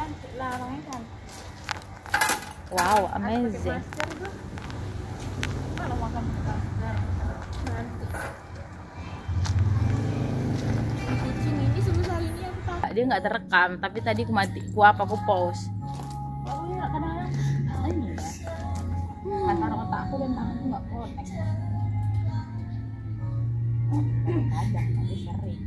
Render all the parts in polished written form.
cantik lah, orangnya cantik. Wow, Pakai amazing. masker tuh. Kalau makan masker nanti. Kucing ini sebesar ini aku tahu. Dia nggak terekam, tapi tadi aku post. Oh ya, kadang-kadang ini ya. Antara otak aku dan tanganku nggak connect. Kadang tapi sering.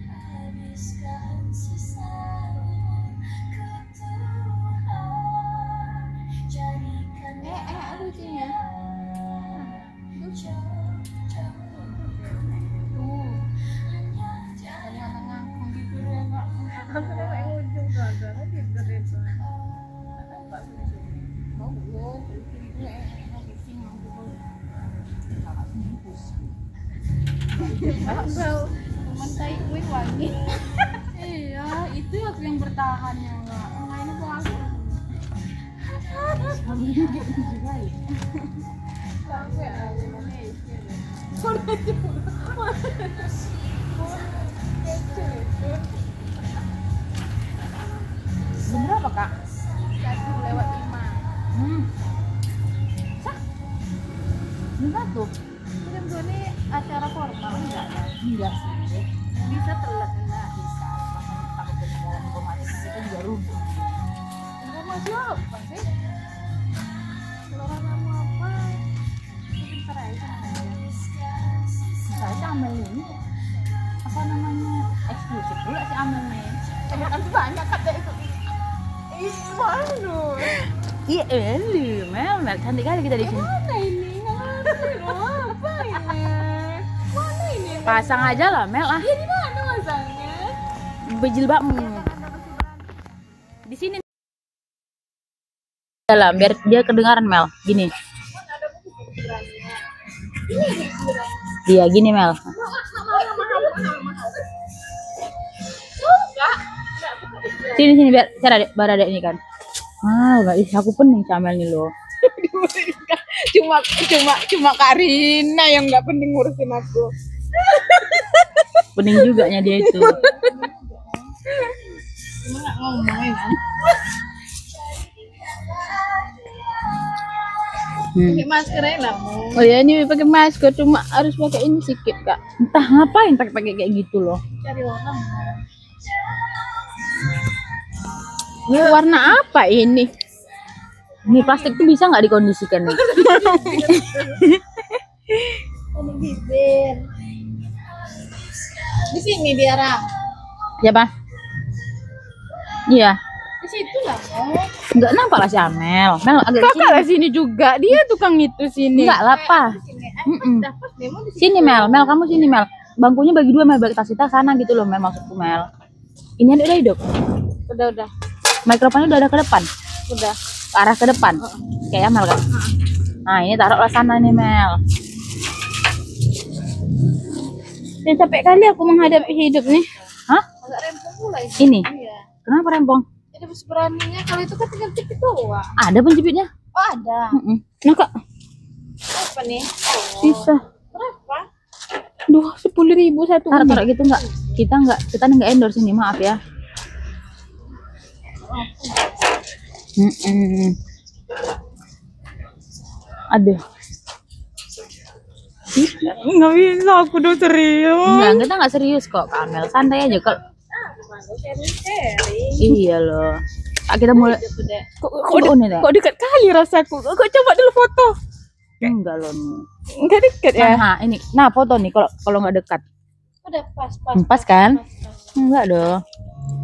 Kucingnya. Mentai gue wangi. Iya, itu aku yang bertahan ya enggak. Yang lainnya tuh aku. Kamu juga ya. Sampai Indonesia deh. Bener apa kak? 1:05. Bener tuh? Jam 2 ini acara formal enggak ya? Enggak sih. Bisa telat enggak? Bisa. Makanya takut ketinggalan informasi itu juga rugi. Informasi apa sih? Selera kamu apa? Pintar aja namanya. Misalnya Amel ini apa namanya eksklusif pula si Amel nih. Tapi banyak kata itu. Ih, malu. Iya, Mel cantik kali kita di sini. Mana ini? Apa ini? Mana ini? Pasang aja lah Mel ah. Ya di mana masangnya? Berjilbabmu. Di sini. Dalam biar dia kedengaran Mel. Gini. Iya gini Mel. Sini biar cara barada ini kan. Ah, nggak bisa aku pening Camel nih loh. cuma Karina yang nggak penting ngurusin aku. Pening juga nya dia itu. Cuma nggak ngomongin kan. Pakai masker aja lah. Oh ya ini pakai masker cuma harus pakai ini sedikit kak. Entah ngapain pakai kayak gitu loh. Cari orang. Ini warna apa ini? Ini plastik tuh bisa nggak dikondisikan nih? Ini bibir. Di sini dia Ram. Siapa? Iya. Di situ lah. Nggak nampak lah si Amel. Mel agak Kakak lah sini juga. Dia tukang itu sini. Enggak lah pa. Dapat memang di Sini Mel, kamu sini Mel. Bangkunya bagi dua Mel, bagi tas kita sana gitu loh Mel maksudku Mel. Ini ada udah hidup. Udah. Mikrofonnya udah ada ke depan. Udah. Ke arah ke depan. Kayak Mel kan. Nah ini taruhlah sana nih Mel. Dan capek kali aku menghadapi hidup nih. Hah? Agak rempong pula Ini? Iya. Kenapa rempong? Jadi beraninya kalau itu kan tinggal tipis doang. Ada penjepitnya? Oh ada. Nah kak, Apa nih? sisa. Berapa? Duh, 10.000 satu. Taruh gitu nggak? Kita nggak endorse ini, maaf ya. Aduh. Nggak bisa aku udah serius. Enggak, kita nggak serius kok, Kamel. Santai aja kalau. Iya loh. Kak, kita mulai. Kok dekat kali rasaku. Kok coba dulu foto. Enggak loh. Enggak dekat ya? Nah, ini. Nah, foto nih kalau nggak dekat. Udah pas. Pas kan? Enggak dong.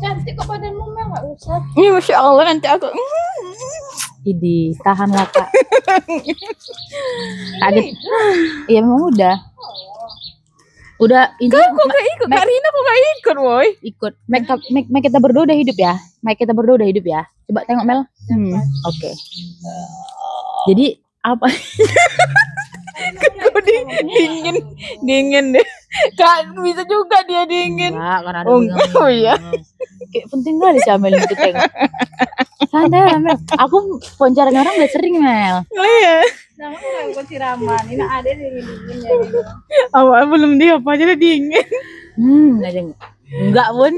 Cantik kok badanmu Mel, nggak usah. Iya, Masya Allah nanti aku. Idi, tahanlah kak. Kaget. Iya memang udah. Udah ini. Kok nggak ikut? Kak Rina kok nggak ikut, woi? Ikut. Make kita berdua udah hidup ya. Make kita berdua udah hidup ya. Coba tengok Mel. Oke. Jadi apa? Kok dingin deh. Kak bisa juga dia dingin. Enggak, karena ada Oh iya. Kayak penting kali sih Mel itu tengok. Santai lah Mel. Aku poncaran orang udah sering Mel. Oh iya. Nah, aku siraman. Ini ada dingin ya. Awal belum dia apa aja udah dingin. Enggak pun.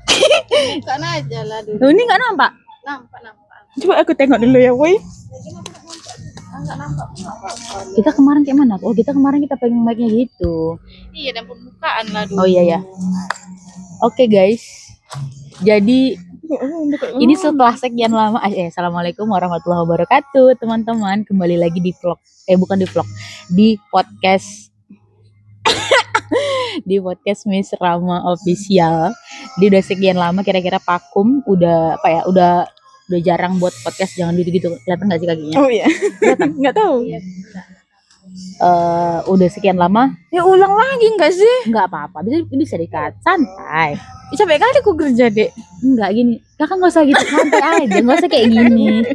Bukan aja lah dulu. Loh, ini nggak nampak? Nampak. Coba aku tengok dulu ya, woi. Enggak nampak. Kita kemarin kayak mana? Oh, kita kemarin kita pegang mic-nya gitu. Iya, dan pembukaan lah dulu. Oh iya ya. Oke guys. Jadi ini setelah sekian lama, assalamualaikum warahmatullahi wabarakatuh, teman-teman. Kembali lagi di vlog, bukan di vlog, di podcast, di podcast Miss Rama Official. Di udah sekian lama, kira-kira vakum, udah apa ya, udah jarang buat podcast, jangan gitu-gitu. Kelihatan nggak sih kakinya? Oh iya. Nggak tahu. Udah sekian lama, Ya ulang lagi nggak sih? nggak apa-apa, bisa dikat, santai. Capek kali aku kerja, Dek. Enggak gini, kakak nggak usah gitu, santai aja, nggak usah kayak gini.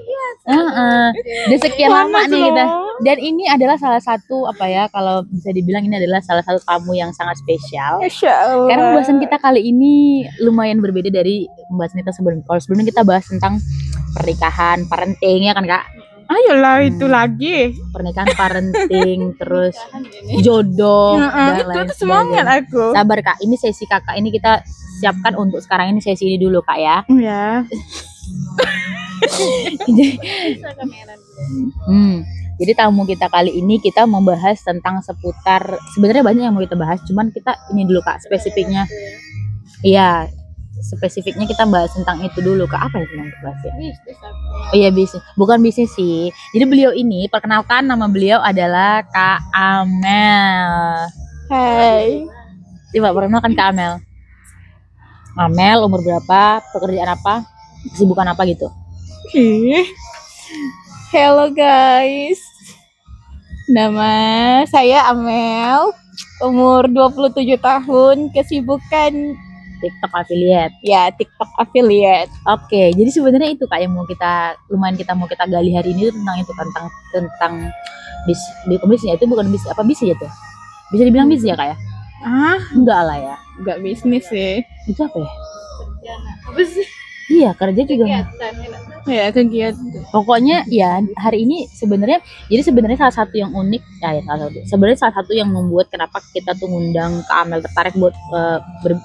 Udah sekian lama Panas nih loh. kita, dan ini adalah salah satu apa ya, kalau bisa dibilang ini adalah salah satu tamu yang sangat spesial. Masya Allah. Karena pembahasan kita kali ini lumayan berbeda dari pembahasan kita sebelumnya. Kalau sebelumnya kita bahas tentang pernikahan, parenting ya kan kak, Ayolah itu lagi. pernikahan, parenting, terus jodoh dan Itu lain tuh semangat sebagainya. aku. Sabar kak, ini sesi kakak ini kita siapkan untuk sekarang ini, sesi ini dulu kak ya. Ya. Bisa kamera dulu. Jadi tamu kita kali ini kita membahas tentang seputar, sebenarnya banyak yang mau kita bahas, cuman kita ini dulu kak spesifiknya. Iya, spesifiknya kita bahas tentang itu dulu kak. Apa yang kita bahas ya? Bisnis aku. Oh iya bisnis, bukan bisnis sih. Jadi beliau ini, perkenalkan nama beliau adalah Kak Amel. Hai. Coba perkenalkan Kak Amel. Amel umur berapa? Pekerjaan apa? Kesibukan apa gitu? Hello guys. Nama saya Amel. Umur 27 tahun. Kesibukan TikTok affiliate. ya TikTok affiliate. Oke, jadi sebenarnya itu kak yang mau kita mau kita gali hari ini tuh tentang itu, tentang bisnis itu bukan bisnis, apa bisnis ya tuh? Bisa dibilang bisnis ya kak ya? Ah, Enggak lah ya. enggak bisnis sih. Itu apa ya? Kerjaan apa sih? Iya, kerja juga. Kegiatan. Ya kegiatan. Pokoknya ya hari ini sebenarnya, jadi sebenarnya salah satu yang unik sebenarnya salah satu yang membuat kenapa kita tuh ngundang Kak Amel, tertarik buat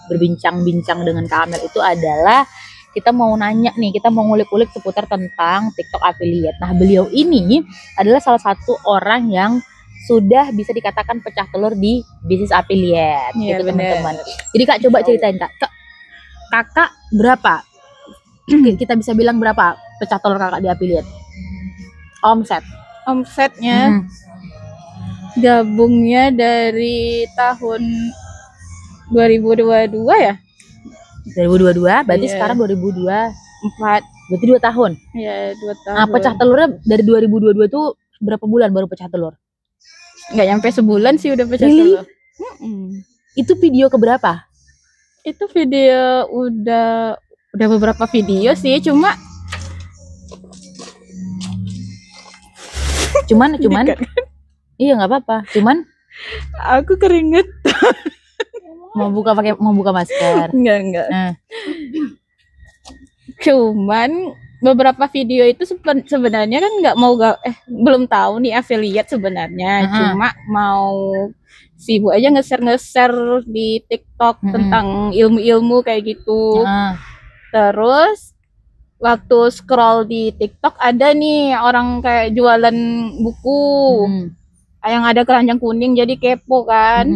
berbincang-bincang dengan Kak Amel itu adalah kita mau nanya nih, kita mau ngulik-ngulik seputar tentang TikTok affiliate. Nah beliau ini adalah salah satu orang yang sudah bisa dikatakan pecah telur di bisnis affiliate Iya, gitu bener. teman-teman. Jadi kak coba ceritain kak, kakak berapa? Kita bisa bilang berapa pecah telur kakak di affiliate? Omset. Omsetnya gabungnya dari tahun 2022 ya? 2022, berarti Iya. sekarang 2024, 4 berarti 2 tahun. ya 2 tahun. Nah, pecah telurnya dari 2022 tuh berapa bulan baru pecah telur? Nggak nyampe sebulan sih udah pecah Really? telur. Itu video keberapa? Itu video udah beberapa video sih, cuma Cuman Dekat. iya nggak apa-apa. Cuman aku keringet. mau buka masker. Enggak. Nah, Cuman beberapa video itu sebenarnya kan belum tahu nih affiliate sebenarnya. Mm-mm. Cuma mau sibuk aja nge-share di TikTok Mm-mm. tentang ilmu-ilmu kayak gitu. nah, Terus waktu scroll di TikTok ada nih orang kayak jualan buku yang ada keranjang kuning, jadi kepo kan.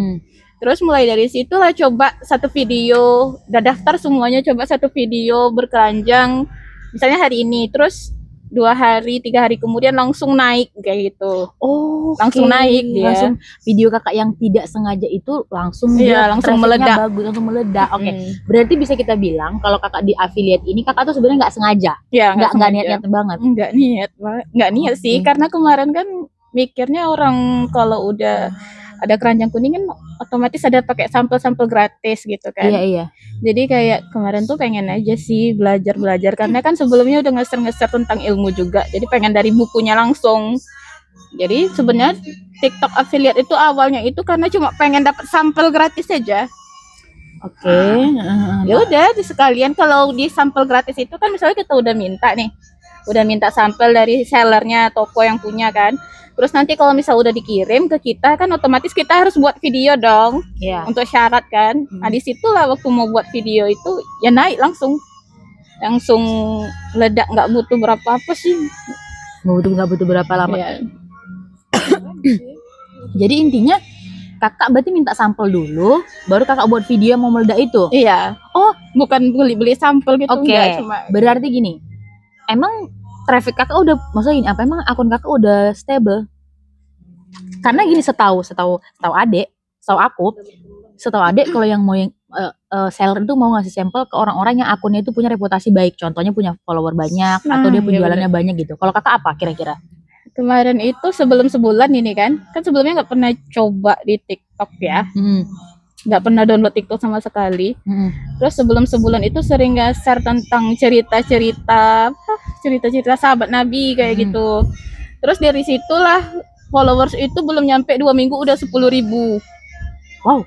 Terus mulai dari situ lah coba satu video, udah daftar semuanya, coba satu video berkeranjang misalnya hari ini, terus 2 hari 3 hari kemudian langsung naik kayak gitu. Oh, Langsung naik dia. Langsung video kakak yang tidak sengaja itu langsung Iya, langsung trafficnya meledak. bagus, langsung meledak. Oke. Hmm. Berarti bisa kita bilang kalau kakak di affiliate ini kakak tuh sebenarnya nggak sengaja, Ya, nggak sengaja. niat-niat banget. Nggak niat sih, Oke. karena kemarin kan mikirnya orang kalau udah ada keranjang kuning kan otomatis ada pakai sampel-sampel gratis gitu kan. Iya. Jadi kayak kemarin tuh pengen aja sih belajar karena kan sebelumnya udah ngeser tentang ilmu juga. Jadi pengen dari bukunya langsung. Jadi sebenarnya TikTok affiliate itu awalnya itu karena cuma pengen dapat sampel gratis aja. Oke. Ya udah di sekalian kalau di sampel gratis itu kan misalnya kita udah minta nih udah minta sampel dari sellernya, toko yang punya kan. Terus nanti kalau misal udah dikirim ke kita kan otomatis kita harus buat video dong Iya. untuk syarat kan. Nah disitulah waktu mau buat video itu ya naik langsung ledak, nggak butuh berapa apa sih. Nggak butuh berapa lama. Ya. Jadi intinya kakak berarti minta sampel dulu, baru kakak buat video yang mau meledak itu. Iya. Oh, Bukan beli sampel gitu, oke. enggak, cuma Berarti gini, emang traffic kakak udah, maksudnya gini, apa emang akun kakak udah stable? Karena gini, setahu adek kalau yang mau seller itu mau ngasih sampel ke orang-orang yang akunnya itu punya reputasi baik, contohnya punya follower banyak atau dia iya penjualannya banyak gitu. Kalau kakak apa kira-kira? kemarin itu sebelum sebulan ini kan sebelumnya nggak pernah coba di TikTok ya, nggak pernah download TikTok sama sekali. Terus sebelum sebulan itu sering nge-share tentang cerita-cerita sahabat Nabi kayak gitu. Terus dari situlah followers itu belum nyampe 2 minggu udah 10.000. Wow,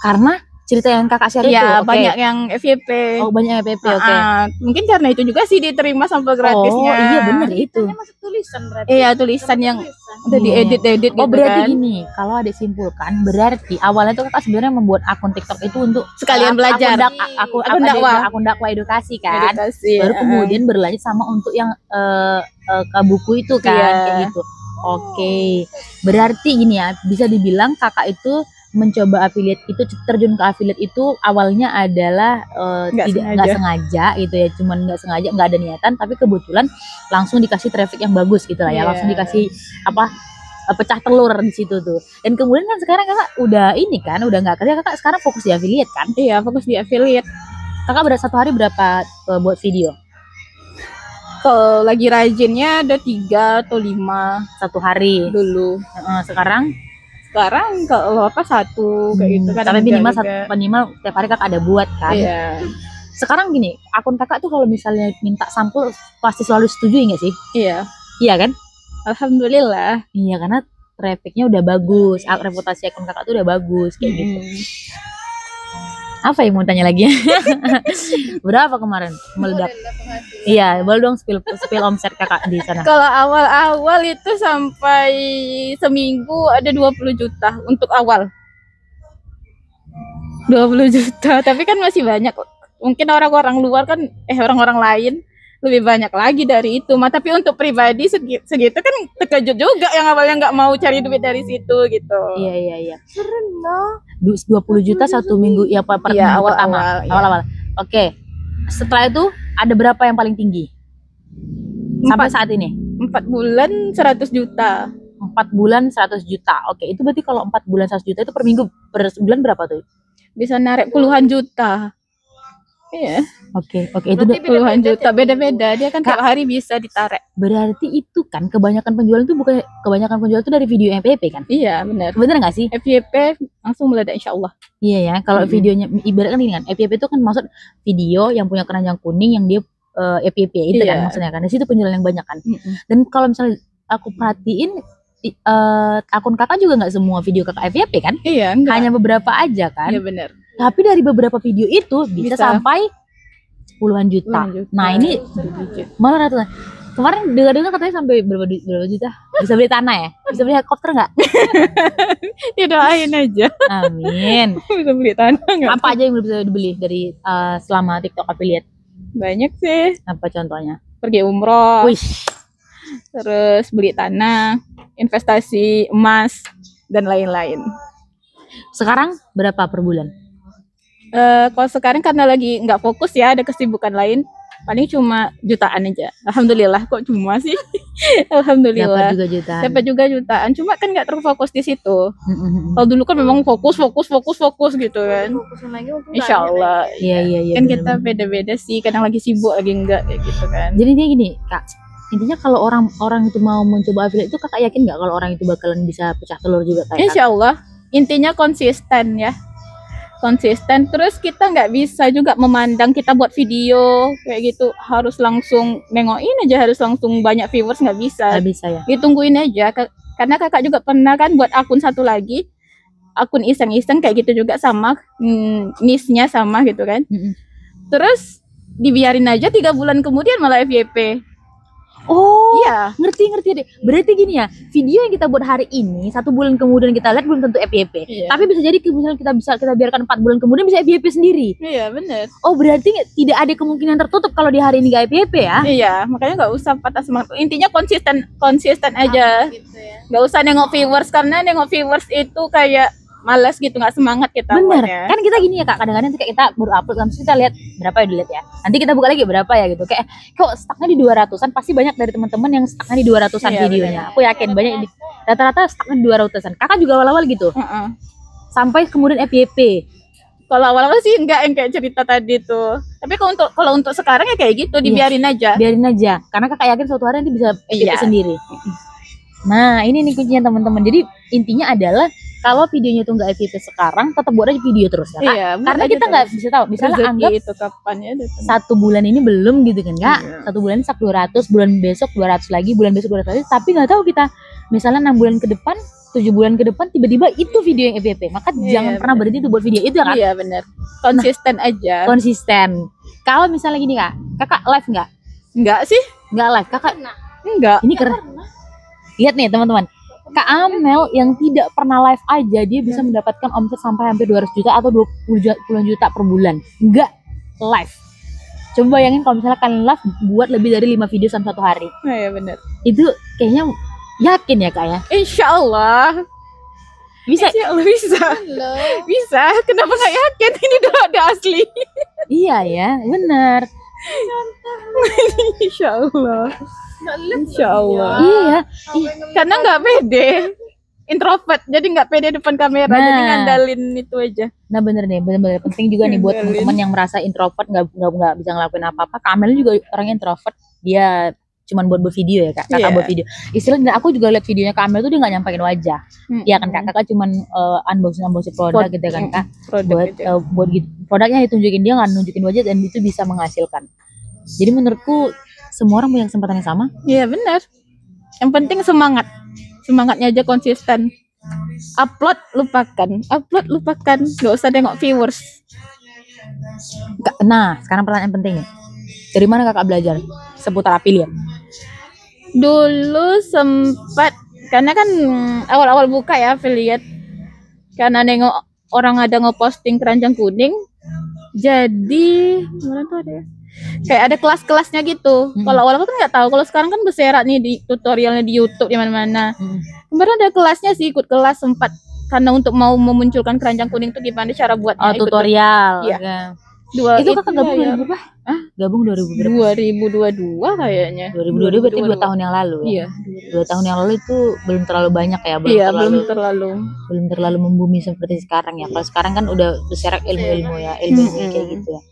karena cerita yang kakak share itu, Iya, oke. banyak yang FYP. Oh, banyak FYP, oke. Mungkin karena itu juga sih diterima sampel gratisnya. Oh, iya bener itu. Masuk tulisan berarti. Iya, tulisan yang udah Iya. diedit-edit Oh, gitu berarti kan. gini, kalau ada simpulkan, berarti awalnya tuh kakak sebenarnya membuat akun TikTok itu untuk Sekalian belajar. akun dakwah. akun dakwah edukasi kan. Edukasi, Baru kemudian berlanjut sama untuk yang ke buku itu kan, Iya. kayak gitu. Oke, berarti gini ya, bisa dibilang kakak itu mencoba affiliate itu, terjun ke affiliate itu awalnya adalah nggak sengaja gitu ya, cuman nggak sengaja, nggak ada niatan, tapi kebetulan langsung dikasih traffic yang bagus gitu lah ya, Iya. langsung dikasih pecah telur di situ tuh. Dan kemudian kan sekarang kakak udah ini kan, udah nggak kerja, kakak sekarang fokus di affiliate kan? Iya, fokus di affiliate. Kakak satu hari berapa buat video? Kalau lagi rajinnya ada 3 atau 5 Satu hari. dulu. Sekarang Sekarang kalau apa 1 kayak gitu kan. Tapi minimal tiap hari kakak ada buat kan? Iya. Sekarang gini, akun kakak tuh kalau misalnya minta sampel pasti selalu setuju nggak sih? Iya. Iya kan? Alhamdulillah. Iya, karena trafficnya udah bagus, reputasi akun kakak tuh udah bagus kayak gitu. Apa yang mau tanya lagi? Berapa kemarin meledak? Iya, boleh dong spill omset kakak di sana. Kalau awal-awal itu sampai seminggu ada 20 juta untuk awal. 20 juta, tapi kan masih banyak. Mungkin orang-orang luar kan orang-orang lain lebih banyak lagi dari itu. Tapi untuk pribadi segitu kan terkejut juga yang awalnya nggak mau cari duit dari situ gitu. Iya. Keren loh. 20 juta satu minggu ya per Iya, minggu pertama. Awal-awal. Oke. Setelah itu ada berapa yang paling tinggi? Sampai saat ini? 4 bulan 100 juta. 4 bulan 100 juta. Oke, itu berarti kalau 4 bulan 100 juta itu per minggu, per bulan berapa tuh? Bisa narik puluhan juta. Iya. Oke, itu Berarti puluhan juta, beda-beda. Dia kan Kak, tiap hari bisa ditarik. berarti itu kan kebanyakan penjualan itu dari video FYP kan? Iya, benar. Bener nggak sih? FYP langsung meledak insya Allah. Iya ya, kalau videonya ibaratkan ini kan, FYP itu kan maksud video yang punya keranjang kuning yang dia FYP itu kan Iya. maksudnya kan. Di situ penjualan yang banyak kan. Dan kalau misalnya aku perhatiin akun kakak juga nggak semua video kakak FYP kan? Iya, enggak. Hanya beberapa aja kan. Iya benar. Tapi dari beberapa video itu bisa sampai puluhan juta. Puluhan juta. Nah, ini malah ratusan. Kemarin dengar katanya sampai berapa juta? Bisa beli tanah ya? Bisa beli helikopter nggak? Ya doain aja. Amin. Bisa beli tanah nggak? Apa aja yang bisa dibeli dari selama TikTok affiliate? Banyak sih. Apa contohnya? Pergi umroh. Wih, Terus beli tanah, investasi emas dan lain-lain. sekarang berapa per bulan? Kalau sekarang karena lagi nggak fokus ya, ada kesibukan lain, paling cuma jutaan aja. Alhamdulillah, kok cuma sih? Alhamdulillah. Dapat juga jutaan. Dapat juga jutaan, cuma kan nggak terfokus di situ. Kalau dulu kan memang fokus gitu kan. Fokusin lagi untuk Insya Allah. Iya. Kan bener-bener. kita beda-beda sih, kadang lagi sibuk lagi enggak kayak gitu kan. Jadi dia gini, Kak. Intinya kalau orang itu mau mencoba affiliate itu kakak yakin nggak kalau orang itu bakalan bisa pecah telur juga kayak Insya Allah. Intinya konsisten ya. Konsisten, terus kita nggak bisa juga memandang kita buat video kayak gitu harus langsung nengokin aja, harus langsung banyak viewers, nggak bisa. Nggak bisa ya? Ditungguin aja, karena kakak juga pernah kan buat akun satu lagi, akun iseng-iseng kayak gitu juga sama, niche-nya sama gitu kan. Terus dibiarin aja 3 bulan kemudian malah FYP. Oh, Iya. ngerti deh. Berarti gini ya, video yang kita buat hari ini 1 bulan kemudian kita lihat belum tentu FYP. Iya. Tapi bisa jadi misalnya kita biarkan 4 bulan kemudian bisa FYP sendiri. Iya, bener. Oh, berarti tidak ada kemungkinan tertutup kalau di hari ini gak FYP ya? Iya, makanya nggak usah patah semangat. Intinya konsisten aja. Gitu ya. Nggak usah nengok viewers, karena nengok viewers itu kayak malas gitu, nggak semangat kita Bener, buatnya. kan kita gini ya Kak, kadang-kadang tuh kayak kita baru upload langsung kita lihat berapa ya dilihat ya. Nanti kita buka lagi berapa ya gitu. Kayak kok stucknya di 200-an, pasti banyak dari teman-teman yang stucknya di 200-an Iya, videonya. Aku yakin banyak ini. Rata-rata stucknya di 200-an. Kakak juga awal-awal gitu. Heeh. Sampai kemudian FYP. Kalau awal-awal sih enggak yang kayak cerita tadi tuh. Tapi kalau untuk sekarang ya kayak gitu, dibiarin aja. Biarin aja. Karena Kakak yakin suatu hari nanti bisa FYP Iya. sendiri. Nah, ini nih kuncinya teman-teman. Jadi intinya adalah kalau videonya tuh nggak FYP sekarang, tetap buat aja video terus ya Kak. Iya, buat Karena aja kita nggak terus. bisa tahu. Misalnya Rezeki anggap itu kapan ya datang. 1 bulan ini belum gitu kan Kak. Iya. 1 bulan ini stuck 200, bulan besok 200 lagi, bulan besok 200 lagi, tapi nggak tahu kita misalnya 6 bulan ke depan, 7 bulan ke depan tiba-tiba itu video yang FYP. Maka Iya, jangan pernah berhenti tuh buat video itu ya Kak. Iya, benar. Konsisten aja. Konsisten. Kalau misalnya gini Kak, Kakak live nggak? Enggak sih? Nggak live. Kakak Enggak. ini keren. Lihat nih teman-teman. Kak Amel yang tidak pernah live aja dia bisa mendapatkan omset sampai hampir 200 juta atau 20 juta per bulan. Enggak live. Coba bayangin kalau misalnya kalian live buat lebih dari 5 video dalam 1 hari. Nah, ya benar. Itu kayaknya yakin ya Kak ya? Insya Allah. Bisa. Insya Allah bisa. Halo. Bisa. Kenapa nggak yakin? Ini udah ada asli. Iya ya, benar. Insya Allah. Insya Allah. Iya. Karena nggak pede. Introvert, jadi nggak pede depan kamera, Nah. jadi ngandalin itu aja. Nah bener nih, bener-bener penting juga nih buat Ngandelin. teman-teman yang merasa introvert nggak bisa ngelakuin apa-apa. Kak Amel juga orang introvert, dia cuman buat video ya Kak, kakak Iya. buat video. Istilahnya aku juga lihat videonya Kak Amel tuh dia nggak nyampain wajah. Iya kan Kak, kakak cuman unboxing produk gitu kan Kak. Produk Buat gitu, produknya ditunjukin, dia nggak nunjukin wajah dan itu bisa menghasilkan. Jadi menurutku semua orang punya kesempatan yang sama. Iya benar. Yang penting semangat. Semangatnya aja konsisten. Upload lupakan. Gak usah tengok viewers. Nah sekarang pertanyaan penting nih, dari mana kakak belajar seputar affiliate? Dulu sempat, karena kan awal-awal buka ya affiliate, karena nengok orang ada ngeposting keranjang kuning, jadi mana tuh ada ya? Kayak ada kelas-kelasnya gitu. Kalau awal-awal kan nggak tahu. Kalau sekarang kan berserak nih di tutorialnya di YouTube di mana-mana. Kemarin ada kelasnya sih, ikut kelas sempat, karena untuk mau memunculkan keranjang kuning itu gimana cara buatnya. Oh ikut tutorial. Iya. Oke. Itu kakak gabung ya, 2000 berapa? Hah? Gabung 2000 berapa? 2022 kayaknya. 2022 berarti 2 tahun yang lalu ya? Iya. 2 tahun yang lalu itu belum terlalu banyak ya, Iya, belum terlalu. belum terlalu membumi seperti sekarang ya. Kalau sekarang kan udah berserak ilmu-ilmu ya, ilmu kayak gitu ya.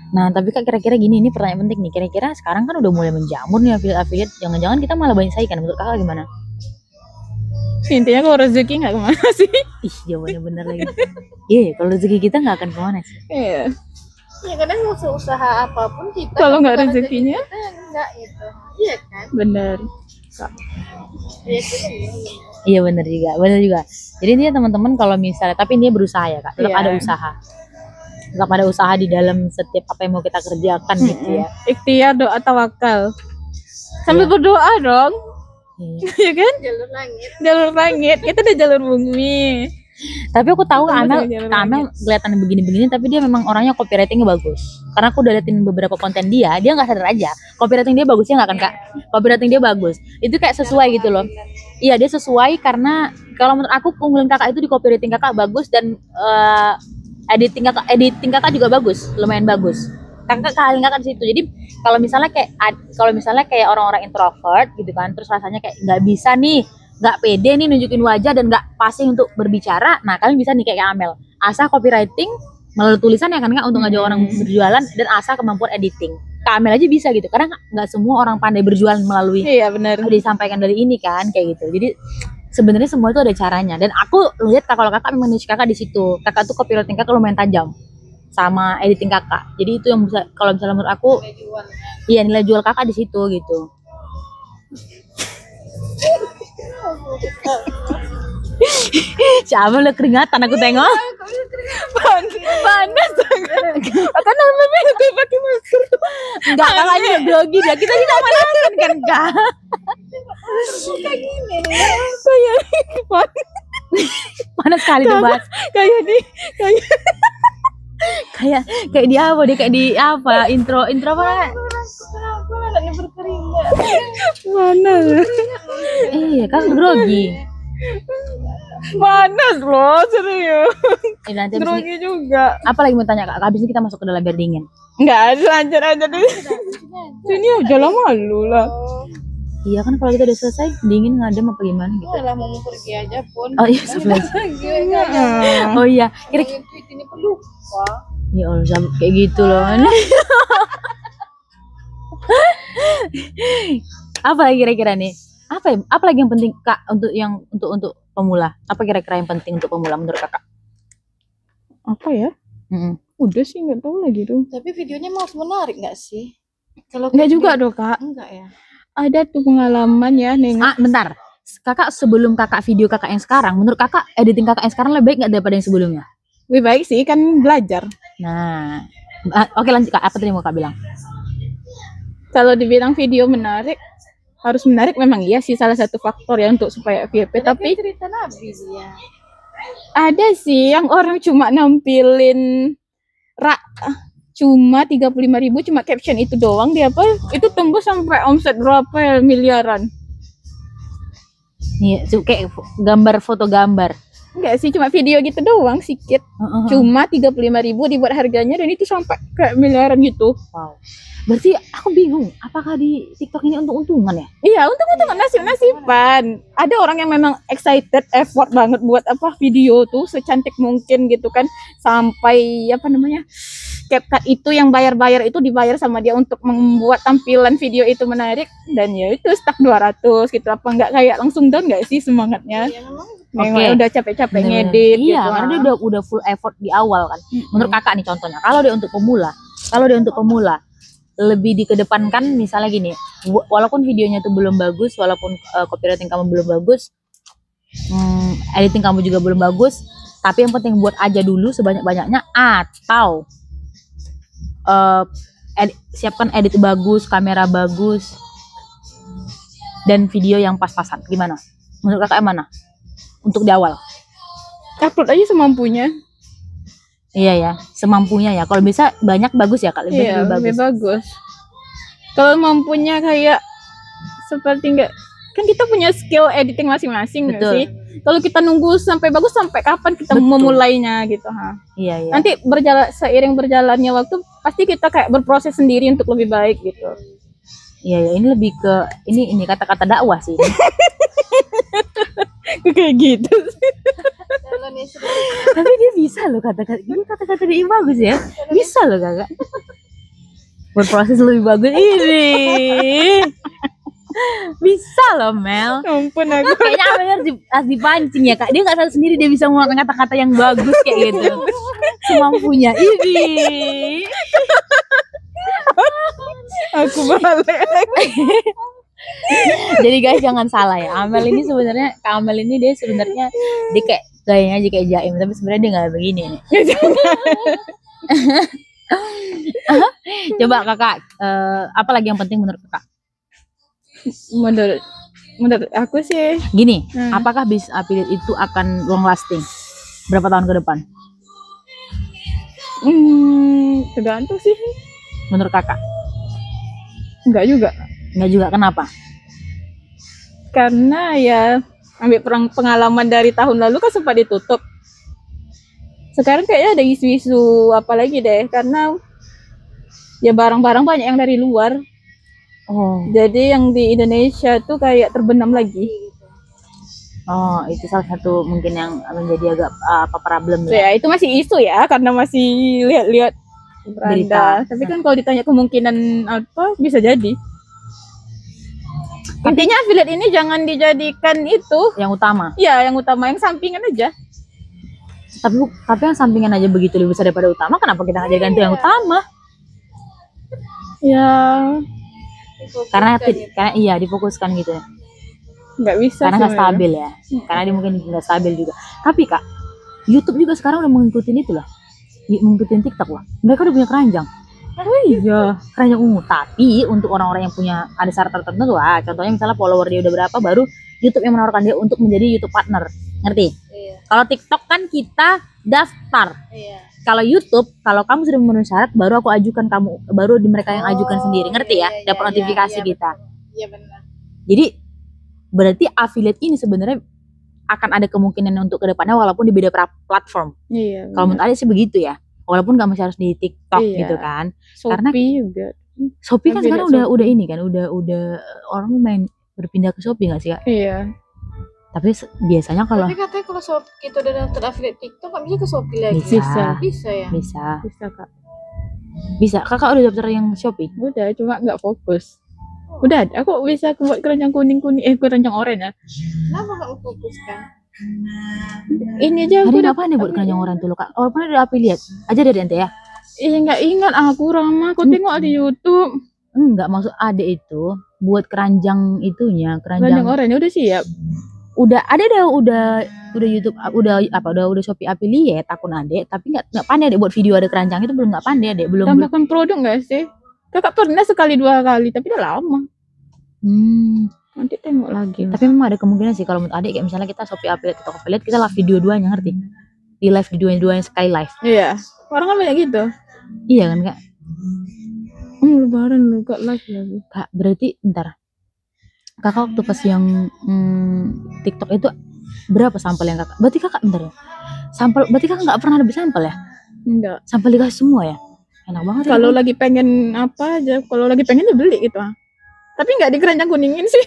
Nah, tapi Kak kira-kira gini, ini pertanyaan penting nih. Kira-kira sekarang kan udah mulai menjamur nih affiliate. Jangan-jangan kita malah banyak saingan. Menurut Kakak gimana? Intinya kalau rezeki nggak kemana sih? Ih, jawabannya bener lagi. Iya, kalau rezeki kita nggak akan kemana sih. Iya. Ya kadang usaha apapun kita Kalau nggak bukan rezekinya? rezeki kita, enggak gitu. Iya kan? Bener. Iya gitu. Iya bener juga. Jadi ini teman-teman kalau misalnya, tapi ini berusaha ya Kak. Tetap Iya. ada usaha. Tetap ada usaha di dalam setiap apa yang mau kita kerjakan gitu ya. Ikhtiar, doa, tawakal. Sambil berdoa dong. Iya. Iya kan? Jalur langit. Jalur langit, kita udah jalur bumi. Tapi aku tahu Sama Amel, sama jalan Kak Amel kelihatan begini-begini, tapi dia memang orangnya copywritingnya bagus. Karena aku udah liatin beberapa konten dia nggak sadar aja. Copywriting dia bagus ya nggak kan Kak? Copywriting dia bagus. Itu kayak sesuai gitu loh. Iya dia sesuai karena kalau menurut aku keunggulan kakak itu di copywriting kakak bagus dan editing kakak juga bagus, lumayan bagus. Kakak kalian kakak di situ. Jadi kalau misalnya kayak orang-orang introvert gitu kan, terus rasanya kayak nggak bisa nih, nggak pede nih nunjukin wajah dan nggak pasti untuk berbicara, nah kalian bisa nih kayak Amel, asah copywriting melalui tulisan ya kan Kak untuk ngajak orang berjualan dan asah kemampuan editing. Kak Amel aja bisa gitu, karena nggak semua orang pandai berjualan melalui Iya benar. disampaikan dari ini kan kayak gitu. Jadi sebenarnya semua itu ada caranya dan aku lihat kalau kakak memang niche kakak di situ. Kakak tuh copywriting kakak lumayan tajam sama editing kakak. Jadi itu yang bisa kalau misalnya menurut aku iya nilai jual kakak di situ gitu. Siapa lo keringatan aku tengok. Panas banget. Akan namanya gue pakai masker. Enggak, kakak juga grogi dia. Kita tidak manasin kan, Kak? Kayak gini kayak Panas sekali tuh, Bas. kayak di Kayak di apa deh, kayak di apa? Intro apa? Kenapa anaknya berkeringat? mana Iya, kakak grogi. panas loh serius Nanti abis ini, grogi juga. apa lagi mau tanya, Kak? Abis ini kita masuk ke dalam biar dingin. Enggak, lanjut aja deh. Sini aja lah, malu lah. Iya kan, kalau kita udah selesai dingin ngadem apa gimana gitu. Lah mau pergi aja pun. Oh iya, sebelah. Oh iya, kira-kira Ini pelupa. ya Allah, kayak gitu loh. Apa lagi kira-kira nih? Apa lagi yang penting, Kak, untuk pemula? Apa kira-kira yang penting untuk pemula menurut Kakak? Apa ya? Mm-mm. Udah sih nggak tahu lagi tuh. Tapi videonya mau menarik nggak sih? Kalau Enggak juga dong, Kak. enggak ya. Ada tuh pengalaman ya, Neng. Bentar. Kakak, sebelum kakak video kakak yang sekarang, menurut kakak editing kakak yang sekarang lebih baik nggak daripada yang sebelumnya? Lebih baik sih, kan belajar. Nah, oke lanjut, Kak. Apa tadi mau Kak bilang? Kalau dibilang video menarik, harus menarik memang iya sih salah satu faktor ya untuk supaya FYP. Tapi cerita Nabi dia. ada sih yang orang cuma nampilin cuma 35.000, cuma caption itu doang, dia apa itu tembus sampai omset berapa ya, miliaran. Iya, kayak foto gambar. Enggak sih, cuma video gitu doang sedikit. Cuma 35.000 dibuat harganya dan itu sampai kayak miliaran gitu. Wow. Berarti aku bingung, apakah di TikTok ini untung-untungan ya? Iya, untung-untungan, nasib-nasiban. Ada orang yang memang excited, effort banget buat apa video tuh secantik mungkin gitu kan, sampai apa namanya, CapCut itu yang bayar itu dibayar sama dia untuk membuat tampilan video itu menarik, dan ya itu stuck 200 gitu. Apa enggak kayak langsung down nggak sih semangatnya? Ya memang Memang Oke. udah capek-capek Bener. ngedit Iya, gitu. karena dia udah full effort di awal kan. Menurut kakak nih contohnya, kalau dia untuk pemula, lebih dikedepankan misalnya gini, walaupun videonya itu belum bagus, walaupun copywriting kamu belum bagus, editing kamu juga belum bagus, tapi yang penting buat aja dulu sebanyak-banyaknya, atau siapkan edit bagus, kamera bagus, dan video yang pas-pasan. Gimana? Menurut kakak yang mana? Untuk di awal? Upload aja semampunya. Iya ya, semampunya ya. Kalau bisa banyak bagus ya, Kak. Iya, Lebih lebih bagus. bagus. Kalau mampunya kayak seperti enggak, kan kita punya skill editing masing-masing nggak Betul. sih? Kalau kita nunggu sampai bagus, sampai kapan kita Betul. memulainya gitu, ha? Iya, iya. Nanti seiring berjalannya waktu pasti kita kayak berproses sendiri untuk lebih baik gitu. Iya, ya. Ini lebih ke ini kata-kata dakwah sih. Kayak gitu. Tapi dia bisa loh kata-kata dia bagus ya. Bisa loh kakak. Berproses lebih bagus ini. Bisa loh Mel. Ampun aku. Kayaknya Amel harus dipancing ya Kak. Dia nggak salah sendiri, dia bisa mengeluarkan kata-kata yang bagus kayak gitu. Semampunya ini. Aku balik. Jadi guys jangan salah ya. Amel ini sebenarnya, Kak Amel ini dia sebenarnya dia kayak gayanya aja kayak Jaim, tapi sebenarnya dia nggak begini nih. Coba kakak, apa lagi yang penting menurut kakak? Menurut aku sih Gini, apakah bisnis affiliate itu akan long lasting? Berapa tahun ke depan? tergantung sih. Menurut kakak? Enggak juga. Enggak juga, kenapa? Karena ya ambil pengalaman dari tahun lalu kan sempat ditutup. Sekarang kayaknya ada isu-isu apa lagi deh, karena ya barang-barang banyak yang dari luar. Oh, Jadi yang di Indonesia tuh kayak terbenam lagi. oh itu salah satu mungkin yang menjadi agak problem ya. Ya itu masih isu ya, karena masih lihat-lihat beranda. Berita. Tapi kan kalau ditanya kemungkinan apa, bisa jadi. Intinya affiliate ini jangan dijadikan itu. Yang utama. Ya, yang utama, yang sampingan aja. Tapi yang sampingan aja begitu lebih besar daripada utama, kenapa kita nggak jadikan itu yang utama? Ya, Karena iya difokuskan gitu ya. nggak bisa. Karena nggak sebenarnya. stabil ya. Karena dia mungkin nggak stabil juga. Tapi Kak, YouTube juga sekarang udah mengikutin itu lah. Mengikutin TikTok lah. Mereka udah punya keranjang. Oh iya. keranjang ungu. Tapi untuk orang-orang yang punya ada syarat tertentu contohnya misalnya follower dia udah berapa, baru YouTube yang menawarkan dia untuk menjadi YouTube partner. Ngerti? Iya. Kalau TikTok kan kita daftar. Iya. Kalau YouTube, kalau kamu sudah memenuhi syarat, baru aku ajukan kamu, baru di mereka yang ajukan sendiri. Ngerti ya? Iya, Dapat notifikasi kita. Iya benar. Jadi berarti affiliate ini sebenarnya akan ada kemungkinan untuk kedepannya walaupun di beda platform. Iya. Kalau menurut Ade sih begitu ya. Walaupun nggak mesti harus di TikTok Iya. gitu kan. Shopee juga. Shopee kan Beda sekarang Shopee. udah ini kan, udah orang main berpindah ke Shopee nggak sih Kak? Iya. Tapi biasanya kalau Tapi katanya kalau kita udah daftar affiliate TikTok kan bisa ke Shopee lagi. Bisa. Bisa ya. bisa, Bisa Kak. bisa. Kakak udah daftar yang Shopee? Udah, cuma nggak fokus. Udah, aku bisa buat keranjang kuning, keranjang oranye ya. Kenapa nggak fokuskan? Ini aja Ada aku apa nih buat keranjang orang tuh Kak? Walaupun ada affiliate, aja dari ente ya? nggak ingat aku Rama, aku tengok di YouTube. Enggak, maksud Ade itu buat keranjang itunya, Keranjang keranjang oranye udah siap. udah ada udah YouTube, udah Shopee affiliate akun Ade, tapi nggak pandai Ade buat video ada keranjang itu, belum nggak pandai Ade, belum. Tambahkan produk nggak sih? Kakak pernah sekali 2 kali, tapi udah lama. Nanti tengok lagi. Tapi memang ada kemungkinan sih kalau menurut Ade, kayak misalnya kita Shopee affiliate atau affiliate, kita live video duanya, ngerti? Di live di duanya sekali live. Iya, orang kan banyak gitu. Iya kan Kak? Lebaran lu Kak live lagi. Kak, berarti bentar. Kakak waktu pas yang TikTok itu berapa sampel yang Kakak? Berarti Kakak bentar ya. Sampel, berarti Kakak nggak pernah ada sampel ya? Enggak. Sampel dikasih semua ya? Enak banget ya. Kalau lagi pengen apa aja, kalau lagi pengen ya beli gitu. Tapi nggak di keranjang kuningin sih.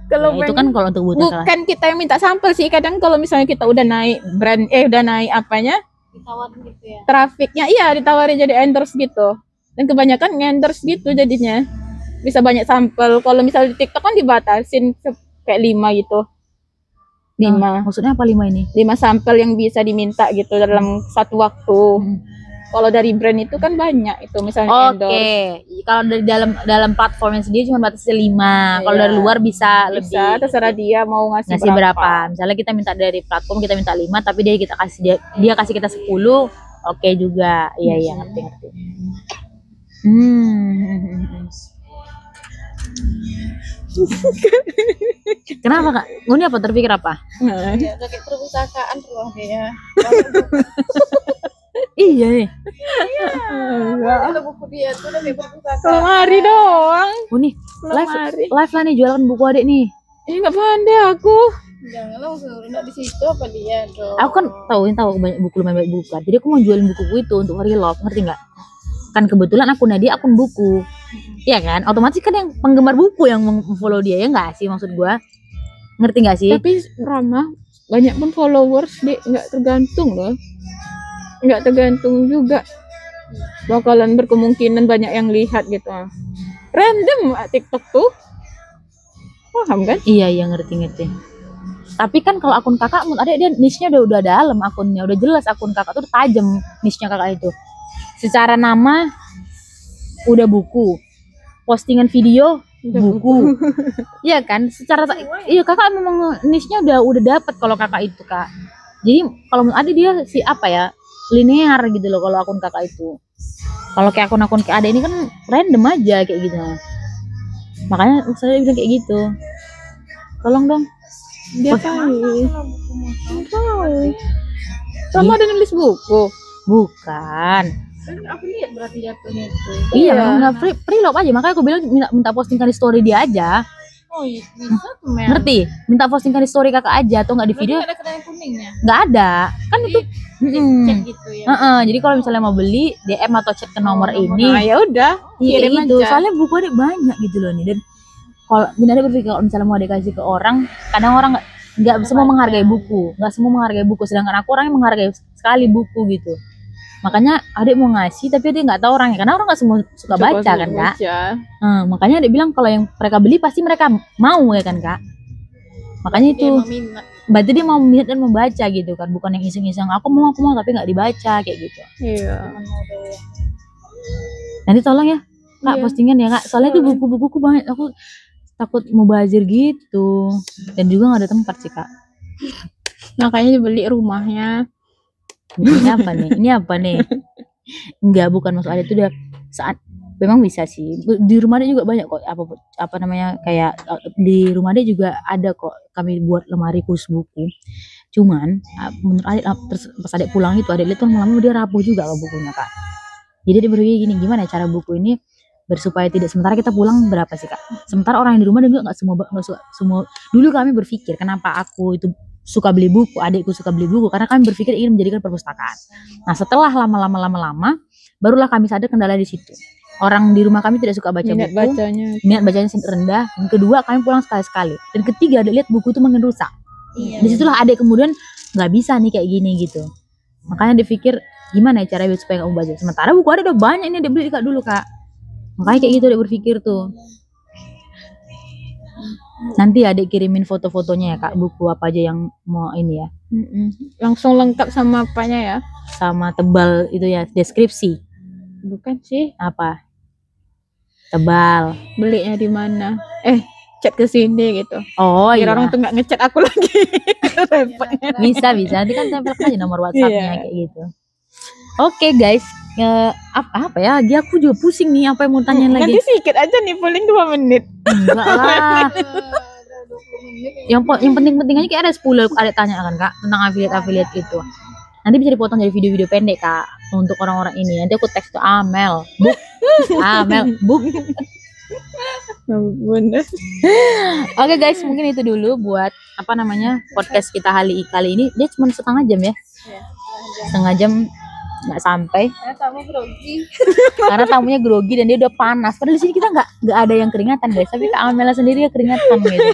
Kalau Ya, itu kan kalau untuk kebutuhan bukan kita yang minta sampel sih, kadang kalau misalnya kita udah naik brand udah naik apanya, Ditawarin gitu ya. trafiknya iya ditawarin jadi endorse gitu. Dan kebanyakan endorse gitu jadinya. Bisa banyak sampel. Kalau misalnya di TikTok kan dibatasin kayak 5 gitu. 5 maksudnya apa 5 ini? 5 sampel yang bisa diminta gitu dalam satu waktu. Kalau dari brand itu kan banyak itu misalnya Oke, endorse. kalau dari dalam platformnya sendiri cuma batasnya 5. Kalau Iya. dari luar bisa Bisa lebih. terserah dia mau ngasih Ngasih berapa? Misalnya kita minta dari platform, kita minta 5, tapi dia kasih kita 10. Oke juga. Iya, ngerti. Kenapa Kak? Ini apa, terpikir apa? Nah, Ya udah kayak perpustakaan rumah dia. Iya nih. enggak. Ada buku dia tuh udah kayak perpustakaan. Lemari doang. Oh nih, Lemari. live lah nih, jualan buku Adek nih. Nggak pandai aku. Jangan langsung rendah di situ apa dia dong. Aku kan tahu banyak buku, lumayan banyak buku kan. Jadi aku mau jualin buku itu untuk Hari Love, ngerti nggak? Kan kebetulan akunnya dia akun buku. Iya kan? Otomatis kan yang penggemar buku yang follow dia, ya nggak sih, maksud gua? Ngerti nggak sih? Tapi Rama banyak pun followers dia nggak tergantung loh. Nggak tergantung juga. Bakalan berkemungkinan banyak yang lihat gitu. Random TikTok tuh. Paham kan? Iya, ngerti. Tapi kan kalau akun kakak, menurut Adek dia niche-nya udah dalam akunnya, udah jelas akun kakak tuh tajam niche-nya kakak itu. Secara nama udah buku, postingan video buku. Iya kan? Iya kakak memang niche-nya udah dapet kalau kakak itu Kak. Jadi kalau menurut Adek dia si apa ya? Linear gitu loh kalau akun kakak itu. Kalau kayak akun-akun kayak Adek ini kan random aja kayak gitu. Makanya saya bilang kayak gitu. Tolong dong. Dia tahu. Kamu ada nulis buku? Bukan. Kan aku lihat berarti jatuhnya itu. Iya, nggak free love aja. Makanya aku bilang minta postingkan di story dia aja. Oh iya, bisa tuh Mel. Ngerti? Minta postingkan di story kakak aja atau nggak di video? Berarti ada keranjang kuningnya. Nggak ada. Kan itu. Chat gitu ya. Jadi kalau misalnya mau beli DM atau chat ke nomor Nah, ini, ya udah, iya kirim gitu. aja. Soalnya buku Adek banyak gitu loh nih. Dan kalau Bunda Adek berpikir kalau misalnya mau Adek kasih ke orang, kadang orang nggak semua menghargai buku, nggak semua menghargai buku. Sedangkan aku orang yang menghargai sekali buku gitu. Makanya Adek mau ngasih, tapi Adek nggak tahu orangnya, karena orang nggak semua suka baca kan Kak. Makanya Adek bilang kalau yang mereka beli pasti mereka mau ya kan Kak. Makanya itu. Dia emang minat. Berarti dia mau minat dan membaca gitu kan, bukan yang iseng-iseng aku mau tapi nggak dibaca kayak gitu. Iya. Nanti tolong ya Kak, Iya. postingan ya Kak, soalnya itu buku-bukuku banyak, aku takut mubazir gitu dan juga nggak ada tempat sih Kak. Makanya dibeli rumahnya. Ini apa nih? Enggak, bukan maksud ada itu udah saat memang bisa sih. Di rumah dia juga banyak kok apa namanya kayak di rumah dia juga ada kok kami buat lemari khusus buku. Cuman menurut adik terus pas adik pulang itu adik lihat tuh lama-lama dia rapuh juga loh bukunya Kak. Jadi dia berpikir gini, gimana cara buku ini bersupaya tidak, sementara kita pulang berapa sih Kak? Sementara orang yang di rumah dia nggak semua. Dulu kami berpikir kenapa aku itu suka beli buku, adikku suka beli buku karena kami berpikir ingin menjadikan perpustakaan. Nah setelah lama barulah kami sadar kendala di situ. Orang di rumah kami tidak suka baca Minat buku, minat bacanya rendah. Yang kedua kami pulang sekali-sekali. Dan ketiga ada lihat buku itu makin rusak. Disitulah adik kemudian nggak bisa nih kayak gini gitu. Makanya dia pikir gimana ya caranya supaya kamu baca. Sementara buku ada udah banyak nih dia beli Kak dulu Kak. Makanya kayak gitu dia berpikir tuh. Nanti adik kirimin foto-fotonya ya Kak, buku apa aja yang mau ini ya. Langsung lengkap sama apanya ya? Sama tebal itu ya, deskripsi. Bukan sih. Apa? Tebal. Belinya di mana? Chat ke sini gitu. Oh Biar iya. orang tuh nggak ngechat aku lagi. Repotnya. Bisa. Nanti kan tempelkan aja nomor WhatsApp-nya kayak gitu. Oke guys, apa ya? Lagi aku juga pusing nih apa yang mau tanyain lagi. Nanti sedikit aja nih, paling 2 menit. Enggak lah. Yang penting-penting aja kayak ada 10 ada tanya kan Kak tentang affiliate itu. Nanti bisa dipotong jadi video-video pendek Kak untuk orang-orang ini. Nanti aku teks tuh Amel, book. Oke guys, mungkin itu dulu buat apa namanya podcast kita kali ini. Dia cuma setengah jam ya. Setengah jam nggak sampai. Karena tamunya grogi dan dia udah panas. Padahal di sini kita nggak ada yang keringatan guys. Tapi Kak Amela sendiri ya keringatan gitu.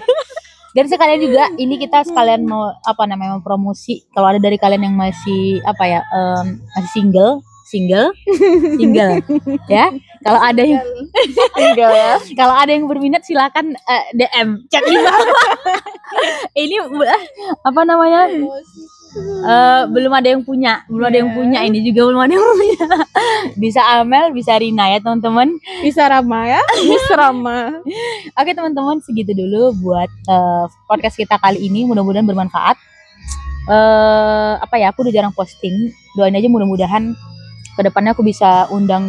Dan sekalian juga ini kita sekalian mau apa namanya promosi kalau ada dari kalian yang masih apa ya masih single ya. Kalau ada yang kalau ada yang berminat silakan DM chat di bawah. Ini apa namanya belum ada yang punya ini juga belum ada yang punya. Bisa Amel, bisa Rina ya teman-teman, bisa Rama ya. Bisa Rama. Oke teman-teman, segitu dulu buat podcast kita kali ini, mudah-mudahan bermanfaat. Aku udah jarang posting, doain aja mudah-mudahan kedepannya aku bisa undang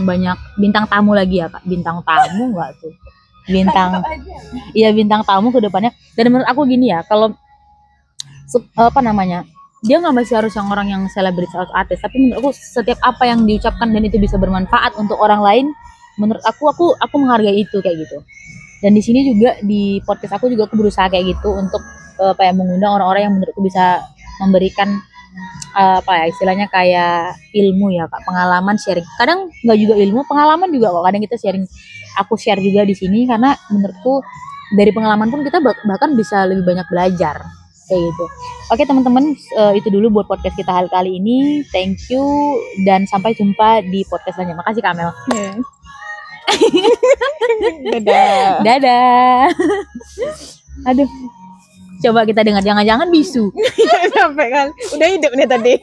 banyak bintang tamu lagi ya Kak. Bintang tamu enggak tuh bintang tamu kedepannya. Dan menurut aku gini ya, kalau dia nggak masih harus yang orang yang selebritis atau artis, tapi menurut aku setiap apa yang diucapkan dan itu bisa bermanfaat untuk orang lain, menurut aku menghargai itu kayak gitu. Dan di sini juga di podcast aku juga aku berusaha kayak gitu untuk mengundang orang-orang yang menurutku bisa memberikan istilahnya kayak ilmu ya Kak, pengalaman sharing. Kadang nggak juga ilmu, pengalaman juga kok. Kadang kita sharing, aku share juga di sini karena menurutku dari pengalaman pun kita bahkan bisa lebih banyak belajar. Kayak gitu. Oke teman-teman, itu dulu buat podcast kita kali ini. Thank you dan sampai jumpa di podcast selanjutnya. Makasih Kamel. Dadah. Aduh. Coba kita dengar, jangan-jangan bisu. Sampai kan udah hidup nih tadi.